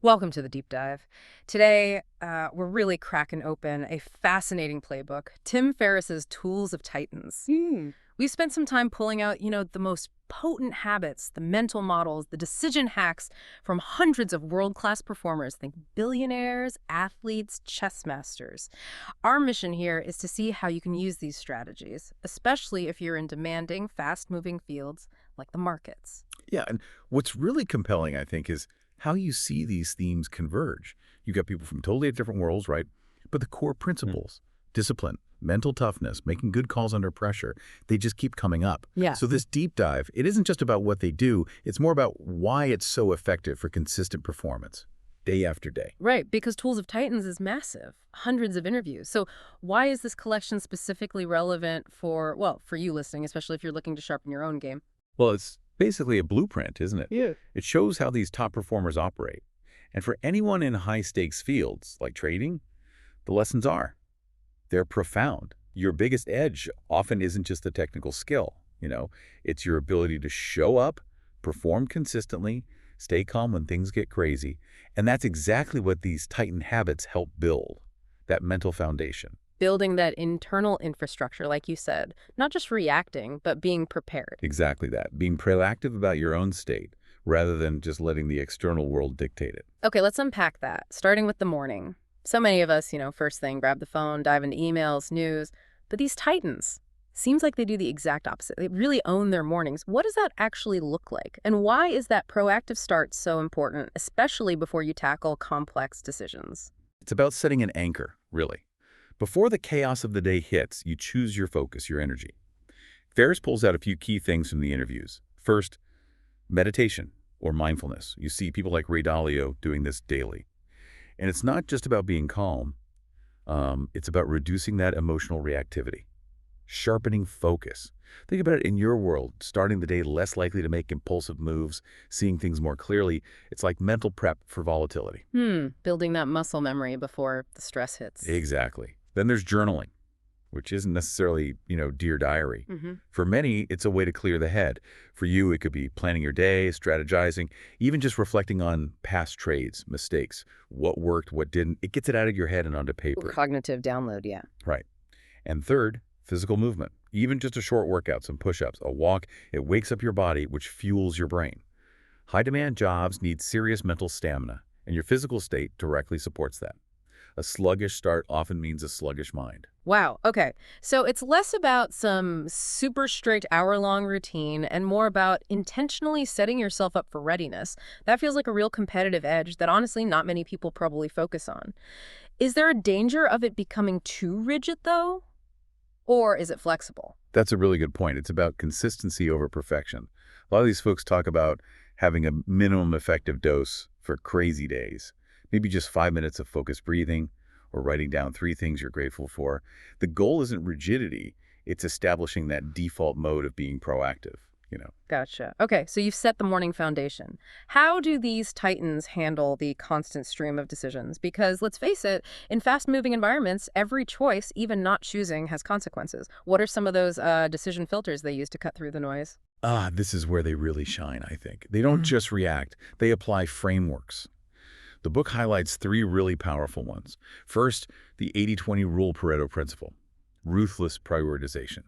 Welcome to the deep dive. Today, we're really cracking open a fascinating playbook, Tim Ferriss's Tools of Titans. Hmm. We spent some time pulling out, the most potent habits, the mental models, the decision hacks from hundreds of world-class performers. Think billionaires, athletes, chess masters. Our mission here is to see how you can use these strategies, especially if you're in demanding, fast-moving fields like the markets. Yeah, and what's really compelling, I think, is how you see these themes converge. You got people from totally different worlds, right? But the core principles, discipline, mental toughness, making good calls under pressure, they just keep coming up. Yeah. So this deep dive, it isn't just about what they do, it's more about why it's so effective for consistent performance, day after day. Right, because Tools of Titans is massive, hundreds of interviews. So why is this collection specifically relevant for, well, for you listening, especially if you're looking to sharpen your own game? Well, it's basically a blueprint, isn't it? Yeah. It shows how these top performers operate. And for anyone in high-stakes fields like trading, the lessons are, they're profound. Your biggest edge often isn't just the technical skill, it's your ability to show up, perform consistently, stay calm when things get crazy. And that's exactly what these Titan habits help build, that mental foundation. Building that internal infrastructure, like you said, not just reacting, but being prepared. Exactly that, being proactive about your own state rather than just letting the external world dictate it. Okay, let's unpack that, starting with the morning. So many of us, first thing, grab the phone, dive into emails, news. But these Titans, seems like they do the exact opposite. They really own their mornings. What does that actually look like? And why is that proactive start so important, especially before you tackle complex decisions? It's about setting an anchor, really. Before the chaos of the day hits, you choose your focus, your energy. Ferriss pulls out a few key things from the interviews. First, meditation or mindfulness. You see people like Ray Dalio doing this daily. And it's not just about being calm. It's about reducing that emotional reactivity, sharpening focus. Think about it in your world, starting the day less likely to make impulsive moves, seeing things more clearly. It's like mental prep for volatility. Building that muscle memory before the stress hits. Exactly. Then there's journaling, which isn't necessarily, Dear Diary. For many, it's a way to clear the head. For you, it could be planning your day, strategizing, even just reflecting on past trades, mistakes, what worked, what didn't. It gets it out of your head and onto paper. Cognitive download, yeah. Right. And third, physical movement. Even just a short workout, some push-ups, a walk, it wakes up your body, which fuels your brain. High-demand jobs need serious mental stamina, and your physical state directly supports that. A sluggish start often means a sluggish mind. Wow. Okay. So it's less about some super strict hour-long routine and more about intentionally setting yourself up for readiness. That feels like a real competitive edge that honestly not many people probably focus on. Is there a danger of it becoming too rigid, though? Or is it flexible? That's a really good point. It's about consistency over perfection. A lot of these folks talk about having a minimum effective dose for crazy days. Maybe just 5 minutes of focused breathing or writing down 3 things you're grateful for. The goal isn't rigidity. It's establishing that default mode of being proactive, Gotcha. Okay, so you've set the morning foundation. How do these titans handle the constant stream of decisions? Because let's face it, in fast-moving environments, every choice, even not choosing, has consequences. What are some of those decision filters they use to cut through the noise? This is where they really shine, I think. They don't just react. They apply frameworks. The book highlights 3 really powerful ones. First, the 80-20 rule Pareto principle, ruthless prioritization.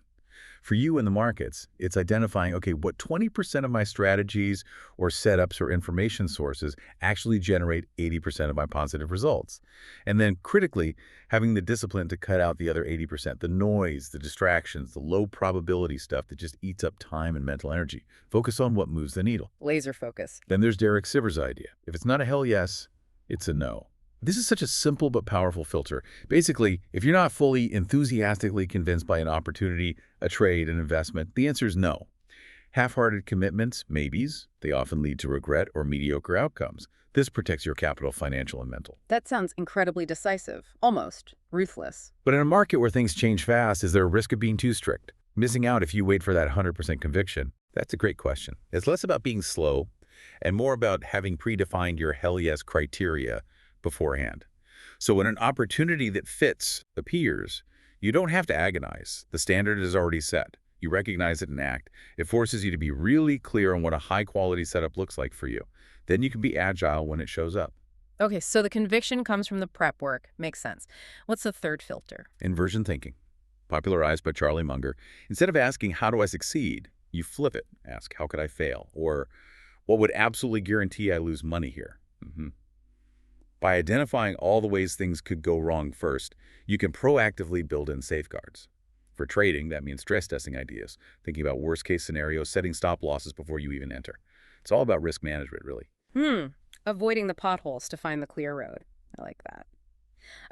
For you in the markets, it's identifying, okay, what 20% of my strategies or setups or information sources actually generate 80% of my positive results. And then critically, having the discipline to cut out the other 80%, the noise, the distractions, the low probability stuff that just eats up time and mental energy. Focus on what moves the needle. Laser focus. Then there's Derek Siver's idea. If it's not a hell yes, it's a no. This is such a simple but powerful filter. Basically, if you're not fully enthusiastically convinced by an opportunity, a trade, an investment, the answer is no. Half-hearted commitments, maybes, they often lead to regret or mediocre outcomes. This protects your capital, financial and mental. That sounds incredibly decisive, almost ruthless. But in a market where things change fast, is there a risk of being too strict? Missing out if you wait for that 100% conviction? That's a great question. It's less about being slow and more about having predefined your hell yes criteria beforehand. So when an opportunity that fits appears, you don't have to agonize. The standard is already set. You recognize it and act. It forces you to be really clear on what a high-quality setup looks like for you. Then you can be agile when it shows up. Okay, so the conviction comes from the prep work. Makes sense. What's the third filter? Inversion thinking, popularized by Charlie Munger. Instead of asking, how do I succeed? You flip it. Ask, how could I fail? Or what would absolutely guarantee I lose money here? By identifying all the ways things could go wrong first, you can proactively build in safeguards. For trading, that means stress testing ideas, thinking about worst-case scenarios, setting stop losses before you even enter. It's all about risk management, really. Avoiding the potholes to find the clear road. I like that.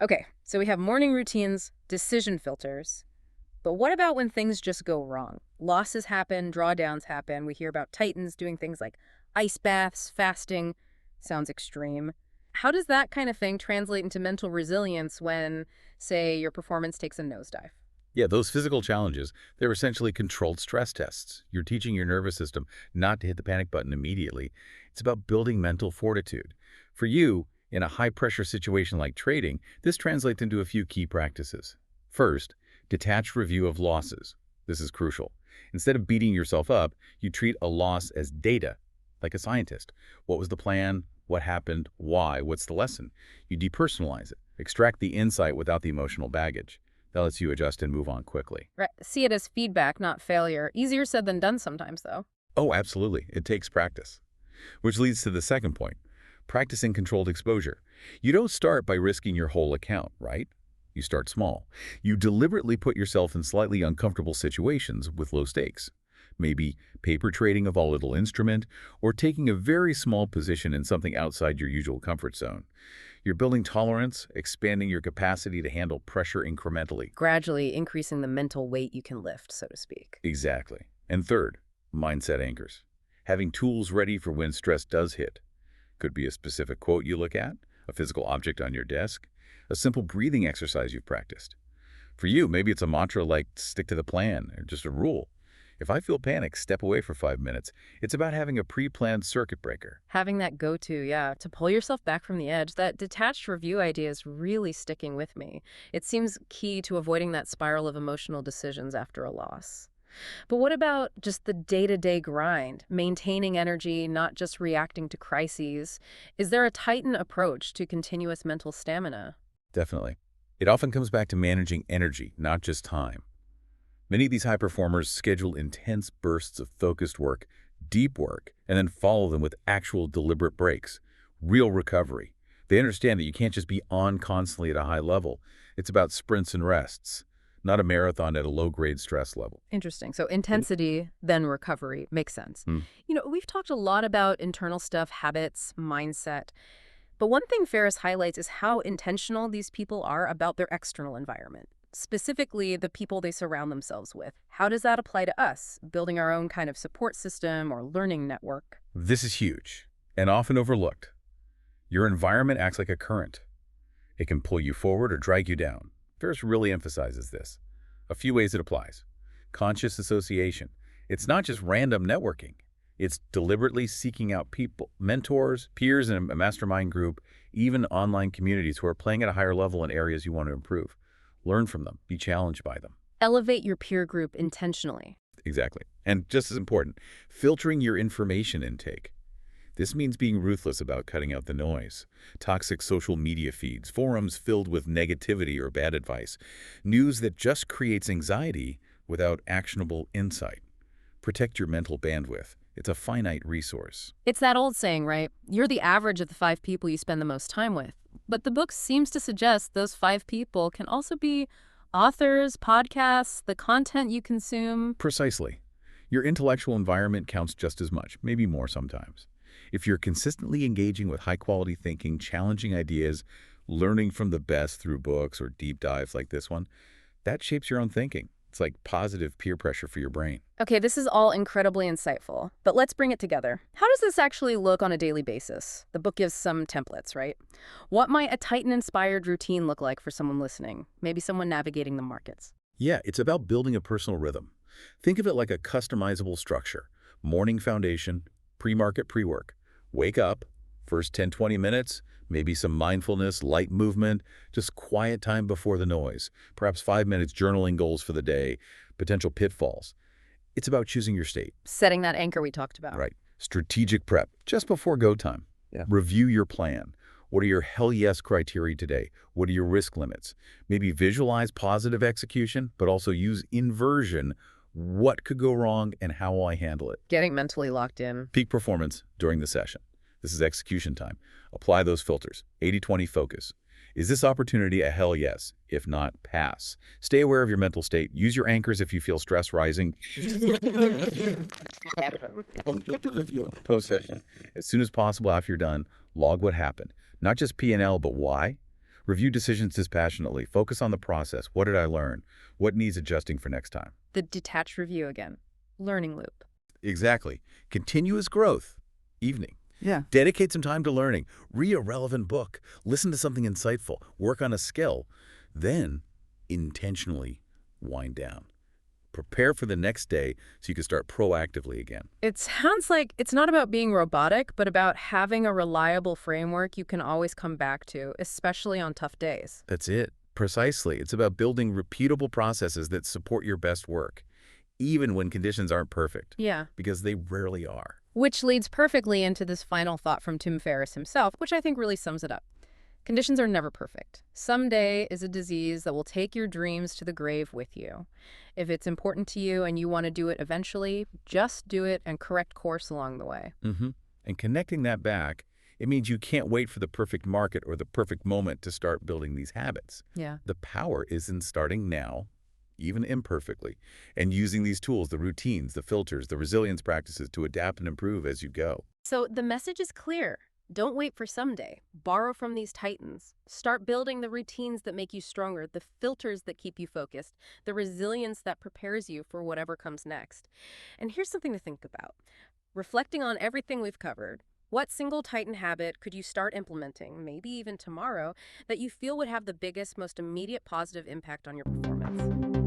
Okay, so we have morning routines, decision filters. But what about when things just go wrong? Losses happen, drawdowns happen. We hear about titans doing things like ice baths, fasting. Sounds extreme. How does that kind of thing translate into mental resilience when, say, your performance takes a nosedive? Yeah, those physical challenges, they're essentially controlled stress tests. You're teaching your nervous system not to hit the panic button immediately. It's about building mental fortitude. For you, in a high-pressure situation like trading, this translates into a few key practices. First, detached review of losses. This is crucial. Instead of beating yourself up, you treat a loss as data, like a scientist. What was the plan? What happened? Why? What's the lesson? You depersonalize it. Extract the insight without the emotional baggage. That lets you adjust and move on quickly. Right. See it as feedback, not failure. Easier said than done sometimes, though. Oh, absolutely. It takes practice. Which leads to the second point, practicing controlled exposure. You don't start by risking your whole account, right? You start small. You deliberately put yourself in slightly uncomfortable situations with low stakes. Maybe paper trading a volatile instrument, or taking a very small position in something outside your usual comfort zone. You're building tolerance, expanding your capacity to handle pressure incrementally. Gradually increasing the mental weight you can lift, so to speak. Exactly. And third, mindset anchors. Having tools ready for when stress does hit. Could be a specific quote you look at, a physical object on your desk, a simple breathing exercise you've practiced. For you, maybe it's a mantra like stick to the plan, or just a rule. If I feel panic, step away for 5 minutes. It's about having a pre-planned circuit breaker. Having that go-to, yeah, to pull yourself back from the edge. That detached review idea is really sticking with me. It seems key to avoiding that spiral of emotional decisions after a loss. But what about just the day-to-day grind, maintaining energy, not just reacting to crises? Is there a Titan approach to continuous mental stamina? Definitely. It often comes back to managing energy, not just time. Many of these high performers schedule intense bursts of focused work, deep work, and then follow them with actual deliberate breaks, real recovery. They understand that you can't just be on constantly at a high level. It's about sprints and rests, not a marathon at a low-grade stress level. Interesting. So intensity, then recovery. Makes sense. Hmm. We've talked a lot about internal stuff, habits, mindset. But one thing Ferriss highlights is how intentional these people are about their external environment, specifically the people they surround themselves with. How does that apply to us, building our own kind of support system or learning network? This is huge and often overlooked. Your environment acts like a current. It can pull you forward or drag you down. Ferriss really emphasizes this. A few ways it applies. Conscious association. It's not just random networking. It's deliberately seeking out people, mentors, peers in a mastermind group, even online communities who are playing at a higher level in areas you want to improve. Learn from them. Be challenged by them. Elevate your peer group intentionally. Exactly. And just as important, filtering your information intake. This means being ruthless about cutting out the noise. Toxic social media feeds, forums filled with negativity or bad advice, news that just creates anxiety without actionable insight. Protect your mental bandwidth. It's a finite resource. It's that old saying, right? You're the average of the 5 people you spend the most time with. But the book seems to suggest those 5 people can also be authors, podcasts, the content you consume. Precisely. Your intellectual environment counts just as much, maybe more sometimes. If you're consistently engaging with high-quality thinking, challenging ideas, learning from the best through books or deep dives like this one, that shapes your own thinking. It's like positive peer pressure for your brain. Okay, this is all incredibly insightful, but let's bring it together. How does this actually look on a daily basis? The book gives some templates, right? What might a Titan-inspired routine look like for someone listening? Maybe someone navigating the markets. Yeah, it's about building a personal rhythm. Think of it like a customizable structure. Morning foundation, pre-market pre-work. Wake up, first 10-20 minutes, maybe some mindfulness, light movement, just quiet time before the noise. Perhaps 5 minutes journaling goals for the day, potential pitfalls. It's about choosing your state. Setting that anchor we talked about. Right. Strategic prep, just before go time. Yeah. Review your plan. What are your hell yes criteria today? What are your risk limits? Maybe visualize positive execution, but also use inversion. What could go wrong and how will I handle it? Getting mentally locked in. Peak performance during the session. This is execution time. Apply those filters. 80-20 focus. Is this opportunity a hell yes? If not, pass. Stay aware of your mental state. Use your anchors if you feel stress rising. Post-session. As soon as possible after you're done, log what happened. Not just P&L, but why. Review decisions dispassionately. Focus on the process. What did I learn? What needs adjusting for next time? The detached review again. Learning loop. Exactly. Continuous growth. Evening. Yeah. Dedicate some time to learning. Read a relevant book. Listen to something insightful. Work on a skill. Then, intentionally wind down. Prepare for the next day so you can start proactively again. It sounds like it's not about being robotic, but about having a reliable framework you can always come back to, especially on tough days. That's it. Precisely. It's about building repeatable processes that support your best work, even when conditions aren't perfect. Yeah. Because they rarely are. Which leads perfectly into this final thought from Tim Ferriss himself, which I think really sums it up. Conditions are never perfect. Someday is a disease that will take your dreams to the grave with you. If it's important to you and you want to do it eventually, just do it and correct course along the way. And connecting that back, it means you can't wait for the perfect market or the perfect moment to start building these habits. Yeah. The power is in starting now, even imperfectly, and using these tools, the routines, the filters, the resilience practices to adapt and improve as you go. So the message is clear. Don't wait for someday. Borrow from these titans. Start building the routines that make you stronger, the filters that keep you focused, the resilience that prepares you for whatever comes next. And here's something to think about. Reflecting on everything we've covered, what single titan habit could you start implementing, maybe even tomorrow, that you feel would have the biggest, most immediate positive impact on your performance?